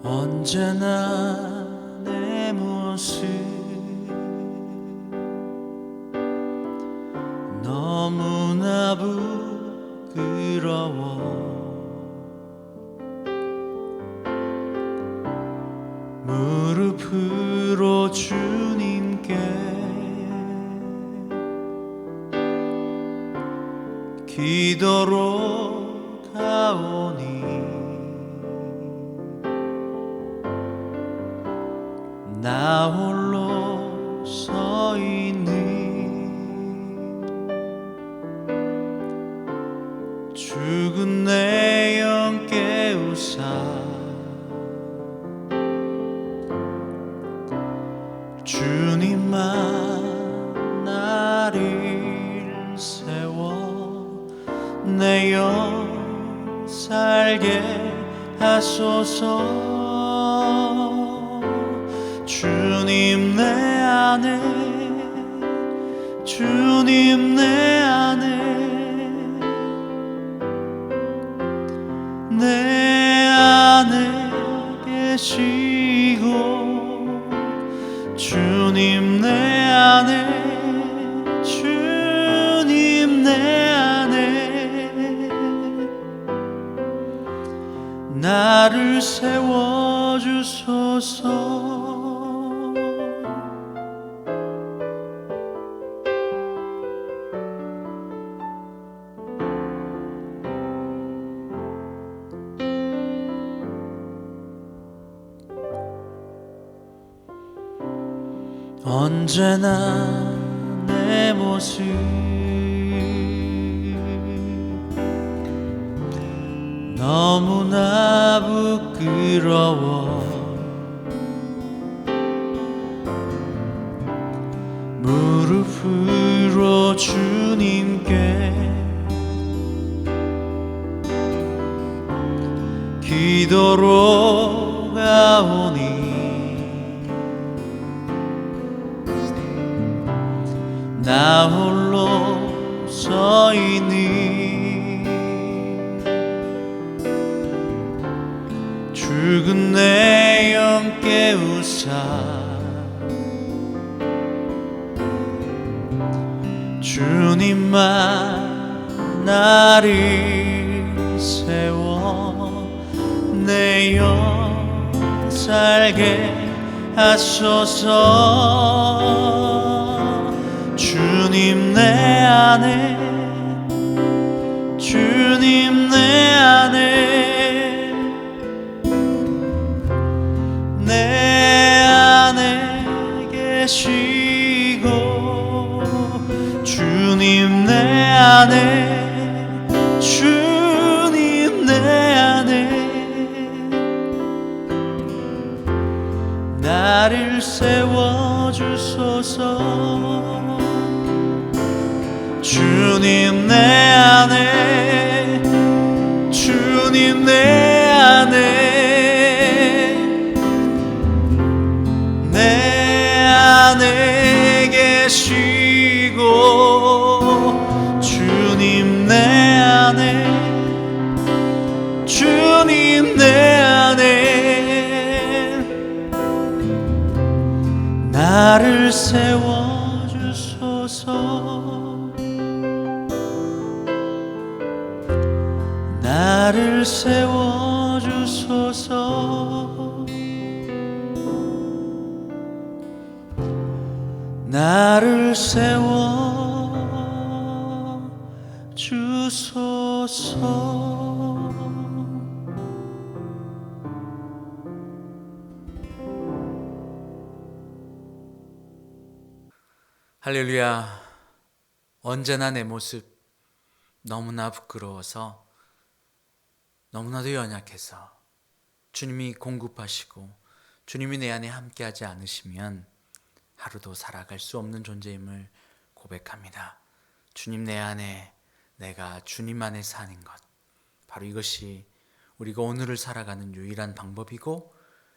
언제나 내 모습 너무나 부끄러워. 무릎으로 주님께 기도로 가오니 나 홀로 서 있는 죽은 내 영 깨우사 주님만 나를 세워 내 영 살게 하소서. 주님 내 안에 주님 내 안에 내 안에 계시고 주님 내 안에 주님 내 안에 나를 세워주소서. 언제나 내 모습 너무나 부끄러워. 무릎으로 주님께 기도로 가오니 나 홀로 서 있는 죽은 내 영 깨우사 주님만 나를 세워 내 영 살게 하소서. 주님 내 안에 주님 내 안에 내 안에 계시고 주님 내 안에 주님 내 안에 나를 세워주소서. 주님 내 안에 주님 내 안에 내 안에 계시고 주님 내 안에 주님 내 안에 나를 세워주소서. 나를 세워주소서. 나를 세워주소서. 할렐루야. 언제나 내 모습 너무나 부끄러워서 너무나도 연약해서 주님이 공급하시고 주님이 내 안에 함께하지 않으시면 하루도 살아갈 수 없는 존재임을 고백합니다. 주님 내 안에 내가 주님 안에 사는 것, 바로 이것이 우리가 오늘을 살아가는 유일한 방법이고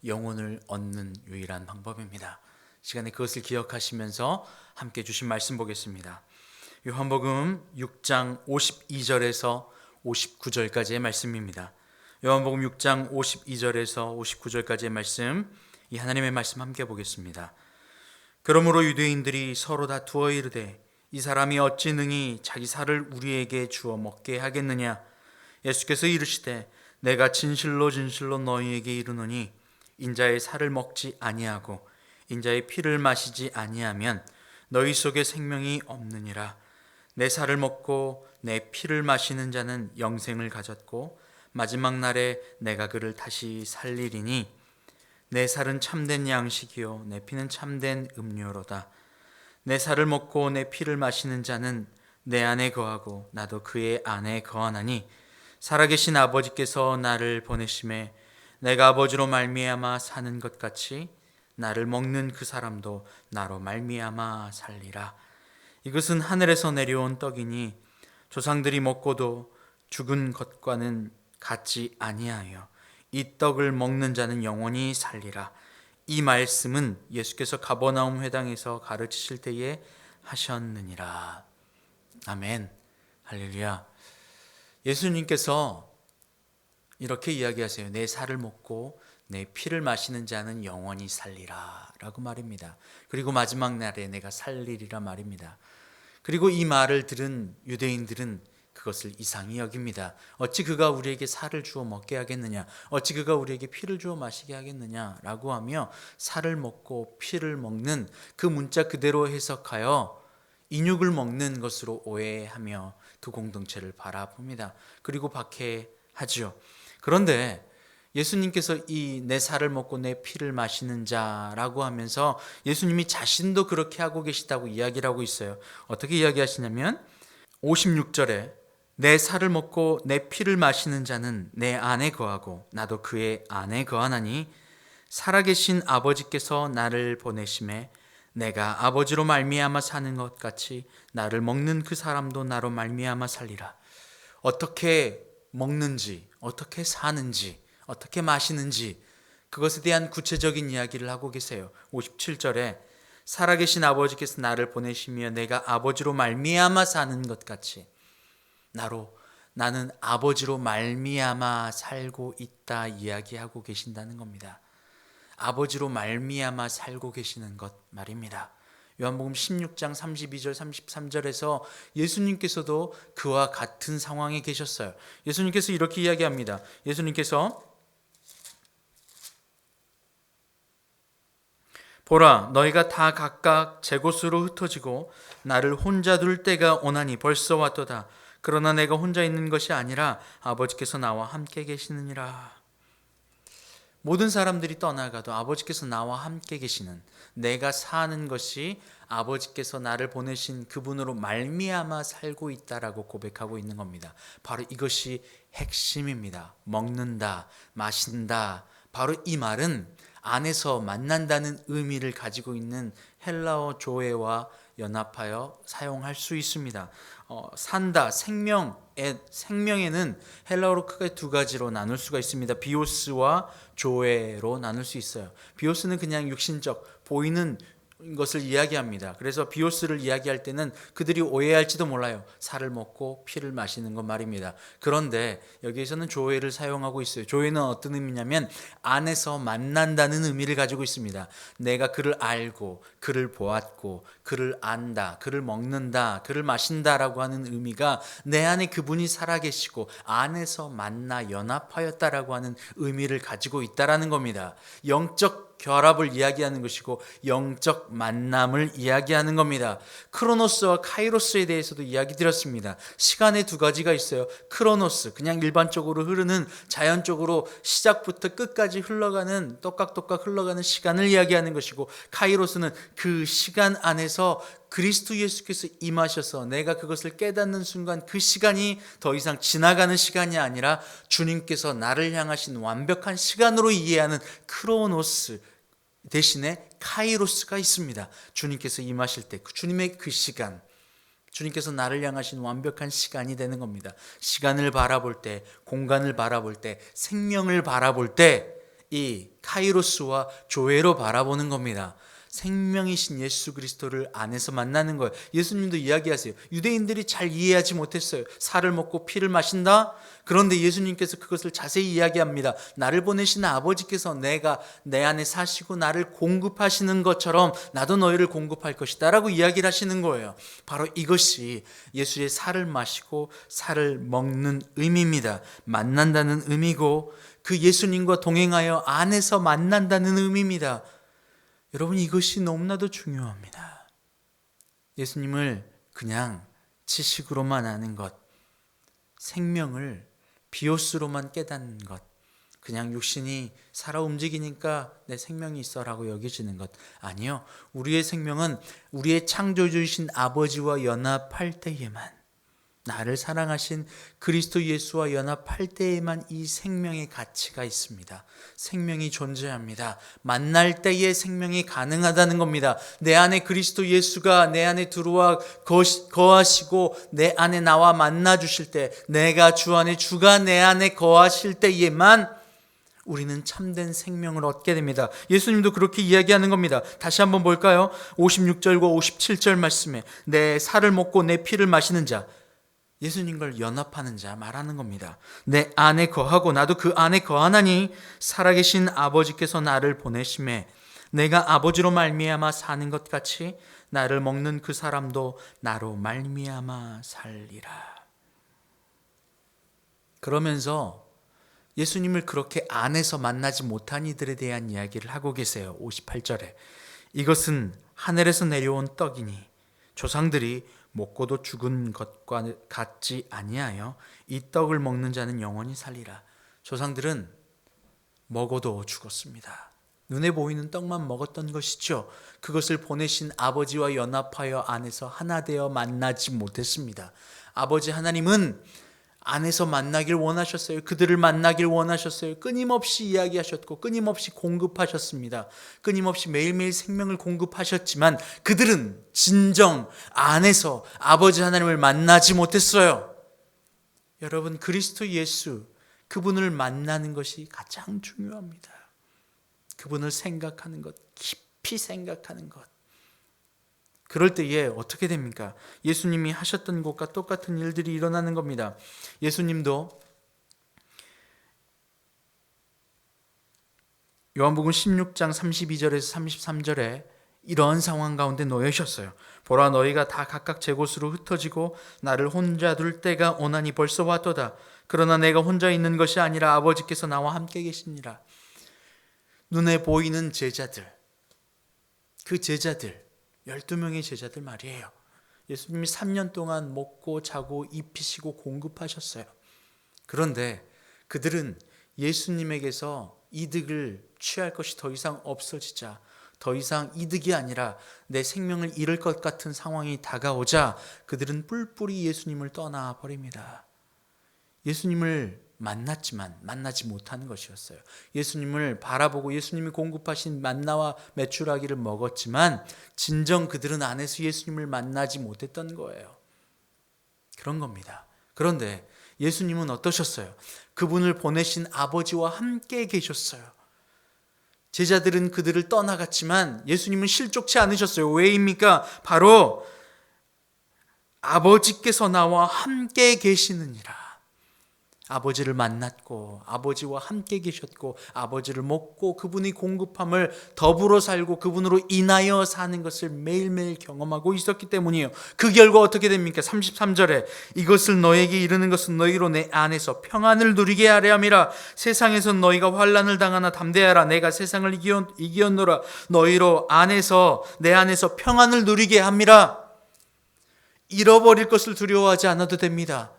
영혼을 얻는 유일한 방법입니다. 시간에 그것을 기억하시면서 함께 주신 말씀 보겠습니다. 요한복음 6장 52절에서 59절까지의 말씀입니다. 요한복음 6장 52절에서 59절까지의 말씀, 이 하나님의 말씀 함께 보겠습니다. 그러므로 유대인들이 서로 다투어 이르되 이 사람이 어찌 능히 자기 살을 우리에게 주어 먹게 하겠느냐. 예수께서 이르시되 내가 진실로 진실로 너희에게 이르노니 인자의 살을 먹지 아니하고 인자의 피를 마시지 아니하면 너희 속에 생명이 없느니라. 내 살을 먹고 내 피를 마시는 자는 영생을 가졌고 마지막 날에 내가 그를 다시 살리리니 내 살은 참된 양식이요 내 피는 참된 음료로다. 내 살을 먹고 내 피를 마시는 자는 내 안에 거하고 나도 그의 안에 거하나니 살아계신 아버지께서 나를 보내심에 내가 아버지로 말미암아 사는 것 같이 나를 먹는 그 사람도 나로 말미암아 살리라. 이것은 하늘에서 내려온 떡이니 조상들이 먹고도 죽은 것과는 같지 아니하여 이 떡을 먹는 자는 영원히 살리라. 이 말씀은 예수께서 가버나움 회당에서 가르치실 때에 하셨느니라. 아멘. 할렐루야. 예수님께서 이렇게 이야기하세요. 내 살을 먹고 내 피를 마시는 자는 영원히 살리라 라고 말입니다. 그리고 마지막 날에 내가 살리리라 말입니다. 그리고 이 말을 들은 유대인들은 그것을 이상히 여깁니다. 어찌 그가 우리에게 살을 주어 먹게 하겠느냐, 어찌 그가 우리에게 피를 주어 마시게 하겠느냐 라고 하며 살을 먹고 피를 먹는 그 문자 그대로 해석하여 인육을 먹는 것으로 오해하며 그 공동체를 바라봅니다. 그리고 박해하지요. 그런데 예수님께서 이 내 살을 먹고 내 피를 마시는 자라고 하면서 예수님이 자신도 그렇게 하고 계시다고 이야기를 하고 있어요. 어떻게 이야기하시냐면 56절에 내 살을 먹고 내 피를 마시는 자는 내 안에 거하고 나도 그의 안에 거하나니 살아계신 아버지께서 나를 보내심에 내가 아버지로 말미암아 사는 것 같이 나를 먹는 그 사람도 나로 말미암아 살리라. 어떻게 먹는지, 어떻게 사는지, 어떻게 마시는지 그것에 대한 구체적인 이야기를 하고 계세요. 57절에 살아계신 아버지께서 나를 보내시며 내가 아버지로 말미암아 사는 것 같이 나는 아버지로 말미암아 살고 있다 이야기하고 계신다는 겁니다. 아버지로 말미암아 살고 계시는 것 말입니다. 요한복음 16장 32절 33절에서 예수님께서도 그와 같은 상황에 계셨어요. 예수님께서 이렇게 이야기합니다. 예수님께서 보라, 너희가 다 각각 제 곳으로 흩어지고 나를 혼자 둘 때가 오나니 벌써 왔도다. 그러나 내가 혼자 있는 것이 아니라 아버지께서 나와 함께 계시느니라. 모든 사람들이 떠나가도 아버지께서 나와 함께 계시는, 내가 사는 것이 아버지께서 나를 보내신 그분으로 말미암아 살고 있다라고 고백하고 있는 겁니다. 바로 이것이 핵심입니다. 먹는다, 마신다. 바로 이 말은 안에서 만난다는 의미를 가지고 있는 헬라어 조에와 연합하여 사용할 수 있습니다. 산다, 생명에는 헬라어로 크게 두 가지로 나눌 수가 있습니다. 비오스와 조에로 나눌 수 있어요. 비오스는 그냥 육신적, 보이는 것을 이야기합니다. 그래서 비오스를 이야기할 때는 그들이 오해할지도 몰라요. 살을 먹고 피를 마시는 것 말입니다. 그런데 여기에서는 조회를 사용하고 있어요. 조회는 어떤 의미냐면 안에서 만난다는 의미를 가지고 있습니다. 내가 그를 알고 그를 보았고 그를 안다, 그를 먹는다, 그를 마신다라고 하는 의미가 내 안에 그분이 살아계시고 안에서 만나 연합하였다라고 하는 의미를 가지고 있다라는 겁니다. 영적 결합을 이야기하는 것이고 영적 만남을 이야기하는 겁니다. 크로노스와 카이로스에 대해서도 이야기 드렸습니다. 시간의 두 가지가 있어요. 크로노스, 그냥 일반적으로 흐르는, 자연적으로 시작부터 끝까지 흘러가는, 똑깍똑깍 흘러가는 시간을 이야기하는 것이고, 카이로스는 그 시간 안에서 그리스도 예수께서 임하셔서 내가 그것을 깨닫는 순간 그 시간이 더 이상 지나가는 시간이 아니라 주님께서 나를 향하신 완벽한 시간으로 이해하는 크로노스 대신에 카이로스가 있습니다. 주님께서 임하실 때 주님의 그 시간, 주님께서 나를 향하신 완벽한 시간이 되는 겁니다. 시간을 바라볼 때, 공간을 바라볼 때, 생명을 바라볼 때 이 카이로스와 조회로 바라보는 겁니다. 생명이신 예수 그리스도를 안에서 만나는 거예요. 예수님도 이야기하세요. 유대인들이 잘 이해하지 못했어요. 살을 먹고 피를 마신다? 그런데 예수님께서 그것을 자세히 이야기합니다. 나를 보내신 아버지께서 내가 내 안에 사시고 나를 공급하시는 것처럼 나도 너희를 공급할 것이다 라고 이야기를 하시는 거예요. 바로 이것이 예수의 살을 마시고 살을 먹는 의미입니다. 만난다는 의미고 그 예수님과 동행하여 안에서 만난다는 의미입니다. 여러분, 이것이 너무나도 중요합니다. 예수님을 그냥 지식으로만 아는 것, 생명을 비오스로만 깨닫는 것, 그냥 육신이 살아 움직이니까 내 생명이 있어라고 여기지는 것, 아니요. 우리의 생명은 우리의 창조주이신 아버지와 연합할 때에만, 나를 사랑하신 그리스도 예수와 연합할 때에만 이 생명의 가치가 있습니다. 생명이 존재합니다. 만날 때에 생명이 가능하다는 겁니다. 내 안에 그리스도 예수가 내 안에 들어와 거하시고 내 안에 나와 만나 주실 때, 내가 주 안에, 주가 내 안에 거하실 때에만 우리는 참된 생명을 얻게 됩니다. 예수님도 그렇게 이야기하는 겁니다. 다시 한번 볼까요? 56절과 57절 말씀에 내 살을 먹고 내 피를 마시는 자, 예수님과 연합하는 자 말하는 겁니다. 내 안에 거하고 나도 그 안에 거하나니 살아계신 아버지께서 나를 보내심에 내가 아버지로 말미암아 사는 것 같이 나를 먹는 그 사람도 나로 말미암아 살리라. 그러면서 예수님을 그렇게 안에서 만나지 못한 이들에 대한 이야기를 하고 계세요. 58절에 이것은 하늘에서 내려온 떡이니 조상들이 먹고도 죽은 것과 같지 아니하여 이 떡을 먹는 자는 영원히 살리라. 조상들은 먹어도 죽었습니다. 눈에 보이는 떡만 먹었던 것이죠. 그것을 보내신 아버지와 연합하여 안에서 하나 되어 만나지 못했습니다. 아버지 하나님은 안에서 만나길 원하셨어요. 그들을 만나길 원하셨어요. 끊임없이 이야기하셨고 끊임없이 공급하셨습니다. 끊임없이 매일매일 생명을 공급하셨지만 그들은 진정 안에서 아버지 하나님을 만나지 못했어요. 여러분, 그리스도 예수, 그분을 만나는 것이 가장 중요합니다. 그분을 생각하는 것, 깊이 생각하는 것. 그럴 때에 어떻게 됩니까? 예수님이 하셨던 것과 똑같은 일들이 일어나는 겁니다. 예수님도 요한복음 16장 32절에서 33절에 이러한 상황 가운데 놓여셨어요. 보라, 너희가 다 각각 제 곳으로 흩어지고 나를 혼자 둘 때가 오나니 벌써 왔도다. 그러나 내가 혼자 있는 것이 아니라 아버지께서 나와 함께 계시니라. 눈에 보이는 제자들, 그 제자들 12명의 제자들 말이에요. 예수님이 3년 동안 먹고 자고 입히시고 공급하셨어요. 그런데 그들은 예수님에게서 이득을 취할 것이 더 이상 없어지자, 더 이상 이득이 아니라 내 생명을 잃을 것 같은 상황이 다가오자 그들은 뿔뿔이 예수님을 떠나버립니다. 예수님을 만났지만 만나지 못하는 것이었어요. 예수님을 바라보고 예수님이 공급하신 만나와 메추라기를 먹었지만 진정 그들은 안에서 예수님을 만나지 못했던 거예요. 그런 겁니다. 그런데 예수님은 어떠셨어요? 그분을 보내신 아버지와 함께 계셨어요. 제자들은 그들을 떠나갔지만 예수님은 실족치 않으셨어요. 왜입니까? 바로 아버지께서 나와 함께 계시느니라. 아버지를 만났고 아버지와 함께 계셨고 아버지를 먹고 그분이 공급함을 더불어 살고 그분으로 인하여 사는 것을 매일매일 경험하고 있었기 때문이에요. 그 결과 어떻게 됩니까? 33절에 이것을 너에게 이르는 것은 너희로 내 안에서 평안을 누리게 하려 함이라. 세상에서 너희가 환난을 당하나 담대하라. 내가 세상을 이기었노라. 너희로 안에서 내 안에서 평안을 누리게 함이라. 잃어버릴 것을 두려워하지 않아도 됩니다.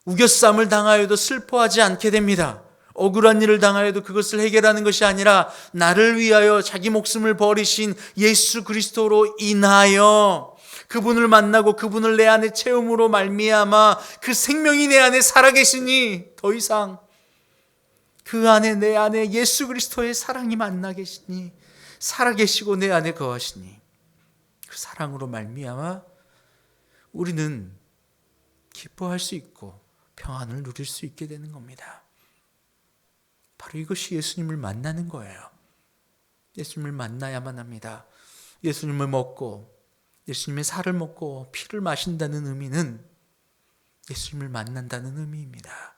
우겨쌈을 당하여도 슬퍼하지 않게 됩니다. 억울한 일을 당하여도 그것을 해결하는 것이 아니라 나를 위하여 자기 목숨을 버리신 예수 그리스도로 인하여 그분을 만나고 그분을 내 안에 체험으로 말미암아 그 생명이 내 안에 살아계시니 더 이상 그 안에 내 안에 예수 그리스도의 사랑이 만나 계시니 살아계시고 내 안에 거하시니 그 사랑으로 말미암아 우리는 기뻐할 수 있고 평안을 누릴 수 있게 되는 겁니다. 바로 이것이 예수님을 만나는 거예요. 예수님을 만나야만 합니다. 예수님을 먹고 예수님의 살을 먹고 피를 마신다는 의미는 예수님을 만난다는 의미입니다.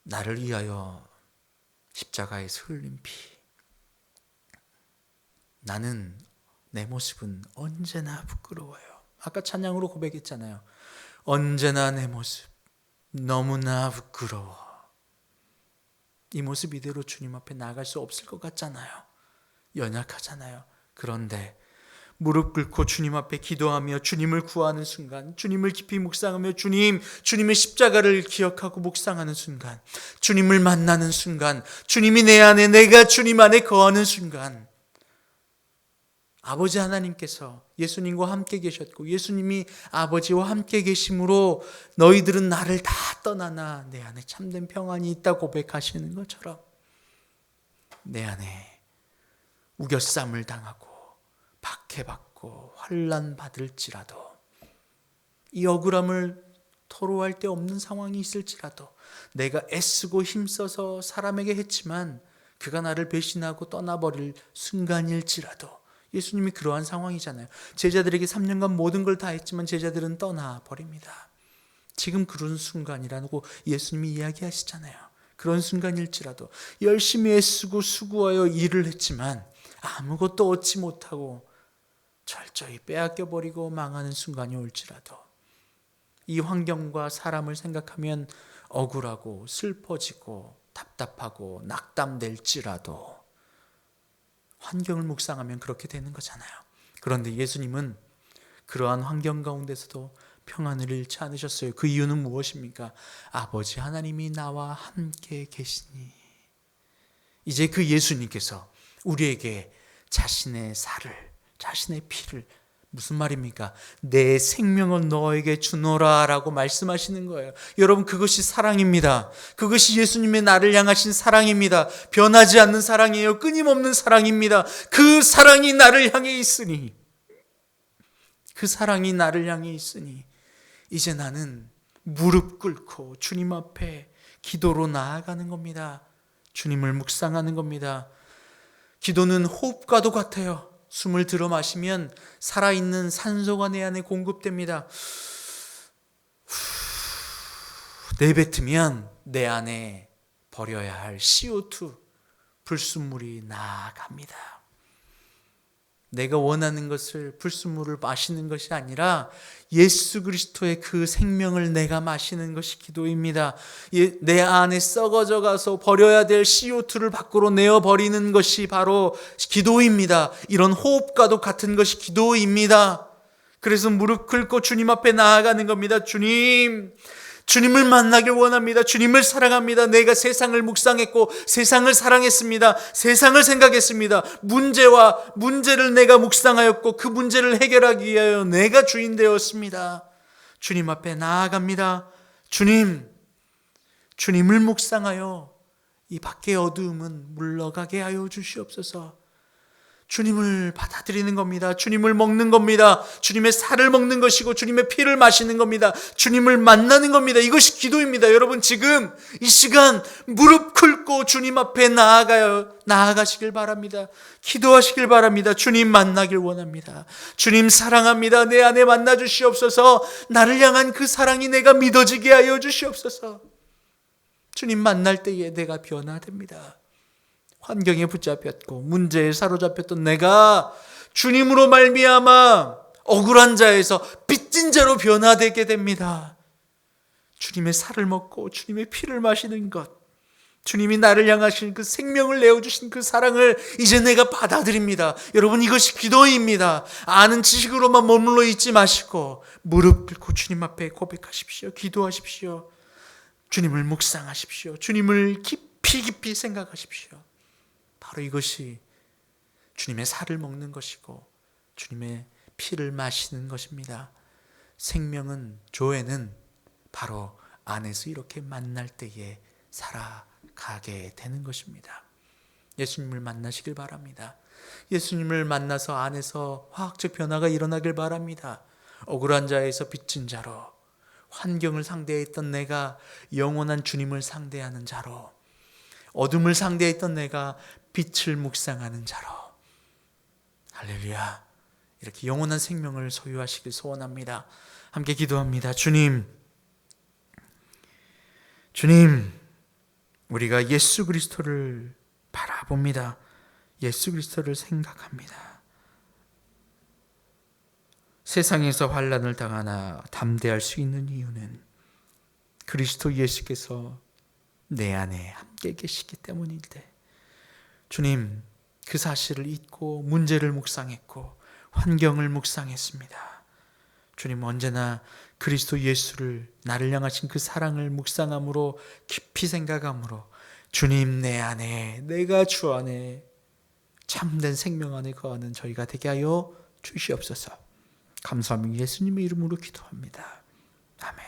나를 위하여 십자가에서 흘린 피. 나는 내 모습은 언제나 부끄러워요. 아까 찬양으로 고백했잖아요. 언제나 내 모습 너무나 부끄러워. 이 모습 이대로 주님 앞에 나아갈 수 없을 것 같잖아요. 연약하잖아요. 그런데 무릎 꿇고 주님 앞에 기도하며 주님을 구하는 순간, 주님을 깊이 묵상하며 주님의 십자가를 기억하고 묵상하는 순간, 주님을 만나는 순간, 주님이 내 안에, 내가 주님 안에 거하는 순간, 아버지 하나님께서 예수님과 함께 계셨고 예수님이 아버지와 함께 계심으로 너희들은 나를 다 떠나나 내 안에 참된 평안이 있다 고백하시는 것처럼 내 안에 우겨쌈을 당하고 박해받고 환난 받을지라도 이 억울함을 토로할 데 없는 상황이 있을지라도 내가 애쓰고 힘써서 사람에게 했지만 그가 나를 배신하고 떠나버릴 순간일지라도 예수님이 그러한 상황이잖아요. 제자들에게 3년간 모든 걸 다 했지만 제자들은 떠나버립니다. 지금 그런 순간이라고 예수님이 이야기하시잖아요. 그런 순간일지라도 열심히 애쓰고 수고하여 일을 했지만 아무것도 얻지 못하고 철저히 빼앗겨버리고 망하는 순간이 올지라도 이 환경과 사람을 생각하면 억울하고 슬퍼지고 답답하고 낙담될지라도 환경을 묵상하면 그렇게 되는 거잖아요. 그런데 예수님은 그러한 환경 가운데서도 평안을 잃지 않으셨어요. 그 이유는 무엇입니까? 아버지 하나님이 나와 함께 계시니. 이제 그 예수님께서 우리에게 자신의 살을, 자신의 피를, 무슨 말입니까? 내 생명을 너에게 주노라 라고 말씀하시는 거예요. 여러분, 그것이 사랑입니다. 그것이 예수님의 나를 향하신 사랑입니다. 변하지 않는 사랑이에요. 끊임없는 사랑입니다. 그 사랑이 나를 향해 있으니, 그 사랑이 나를 향해 있으니 이제 나는 무릎 꿇고 주님 앞에 기도로 나아가는 겁니다. 주님을 묵상하는 겁니다. 기도는 호흡과도 같아요. 숨을 들어 마시면 살아있는 산소가 내 안에 공급됩니다. 내뱉으면 내 안에 버려야 할 CO2, 불순물이 나아갑니다. 내가 원하는 것을 불순물을 마시는 것이 아니라 예수 그리스도의 그 생명을 내가 마시는 것이 기도입니다. 내 안에 썩어져 가서 버려야 될 CO2를 밖으로 내어버리는 것이 바로 기도입니다. 이런 호흡과도 같은 것이 기도입니다. 그래서 무릎 꿇고 주님 앞에 나아가는 겁니다. 주님을 만나길 원합니다. 주님을 사랑합니다. 내가 세상을 묵상했고 세상을 사랑했습니다. 세상을 생각했습니다. 문제를 내가 묵상하였고 그 문제를 해결하기 위하여 내가 주인 되었습니다. 주님 앞에 나아갑니다. 주님을 묵상하여 이 밖의 어두움은 물러가게 하여 주시옵소서. 주님을 받아들이는 겁니다. 주님을 먹는 겁니다. 주님의 살을 먹는 것이고 주님의 피를 마시는 겁니다. 주님을 만나는 겁니다. 이것이 기도입니다. 여러분, 지금 이 시간 무릎 꿇고 주님 앞에 나아가시길 바랍니다. 기도하시길 바랍니다. 주님 만나길 원합니다. 주님 사랑합니다. 내 안에 만나 주시옵소서. 나를 향한 그 사랑이 내가 믿어지게 하여 주시옵소서. 주님 만날 때에 내가 변화됩니다. 환경에 붙잡혔고 문제에 사로잡혔던 내가 주님으로 말미암아 억울한 자에서 빚진 자로 변화되게 됩니다. 주님의 살을 먹고 주님의 피를 마시는 것, 주님이 나를 향하신 그 생명을 내어주신 그 사랑을 이제 내가 받아들입니다. 여러분, 이것이 기도입니다. 아는 지식으로만 머물러 있지 마시고 무릎 꿇고 주님 앞에 고백하십시오. 기도하십시오. 주님을 묵상하십시오. 주님을 깊이 생각하십시오. 바로 이것이 주님의 살을 먹는 것이고 주님의 피를 마시는 것입니다. 생명은, 조회는 바로 안에서 이렇게 만날 때에 살아가게 되는 것입니다. 예수님을 만나시길 바랍니다. 예수님을 만나서 안에서 화학적 변화가 일어나길 바랍니다. 억울한 자에서 빚진 자로, 환경을 상대했던 내가 영원한 주님을 상대하는 자로, 어둠을 상대했던 내가 빛을 묵상하는 자로, 할렐루야. 이렇게 영원한 생명을 소유하시길 소원합니다. 함께 기도합니다. 주님, 우리가 예수 그리스도를 바라봅니다. 예수 그리스도를 생각합니다. 세상에서 환난을 당하나 담대할 수 있는 이유는 그리스도 예수께서 내 안에 함께 계시기 때문인데, 주님, 그 사실을 잊고 문제를 묵상했고 환경을 묵상했습니다. 주님, 언제나 그리스도 예수를, 나를 향하신 그 사랑을 묵상함으로, 깊이 생각함으로 주님 내 안에, 내가 주 안에 참된 생명 안에 거하는 저희가 되게 하여 주시옵소서. 감사합니다. 예수님의 이름으로 기도합니다. 아멘.